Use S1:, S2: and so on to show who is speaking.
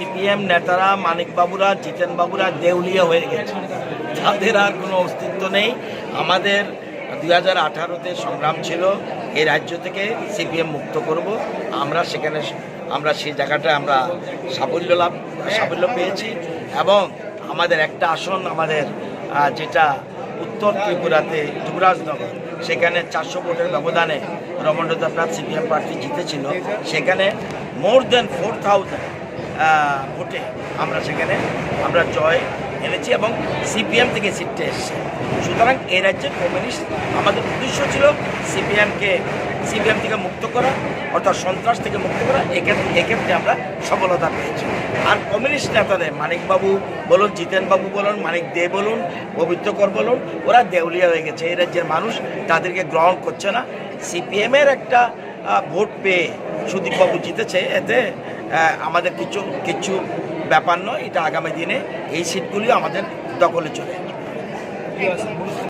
S1: CPM নেতারা মানিকবাবুরা জিতেনবাবুরা দেউলিয়া হয়ে গেছে, তাদের আর কোনো অস্তিত্ব নেই। আমাদের 2018-তে সংগ্রাম ছিল এই রাজ্য থেকে সিপিএম মুক্ত করব। আমরা সেই জায়গাটায় আমরা সাফল্য পেয়েছি এবং আমাদের একটা আসন আমাদের যেটা উত্তর ত্রিপুরাতে যুবরাজনগর, সেখানে 400 ভোটের ব্যবধানে রমন দেবনাথ সিপিএম প্রার্থী জিতেছিল। সেখানে মোর দেন 4000 ভোটে আমরা জয় এনেছি এবং সিপিএম থেকে সিটটা এসছে। সুতরাং এই রাজ্যের কমিউনিস্ট আমাদের উদ্দেশ্য ছিল সিপিএম থেকে মুক্ত করা, অর্থাৎ সন্ত্রাস থেকে মুক্ত করা। এক্ষেত্রে আমরা সফলতা পেয়েছি। আর কমিউনিস্ট নেতাদের মানিকবাবু বলুন, জিতেনবাবু বলুন, মানিক দে বলুন, পবিত্রকর বলুন, ওরা দেউলিয়া হয়ে গেছে। এই রাজ্যের মানুষ তাদেরকে গ্রহণ করছে না। সিপিএমের একটা ভোট পেয়ে সুদীপবাবু জিতেছে, এতে আমাদের কিছু ব্যাপার নয়। এটা আগামী দিনে এই সিটগুলি আমাদের দখলে চলে আসবে।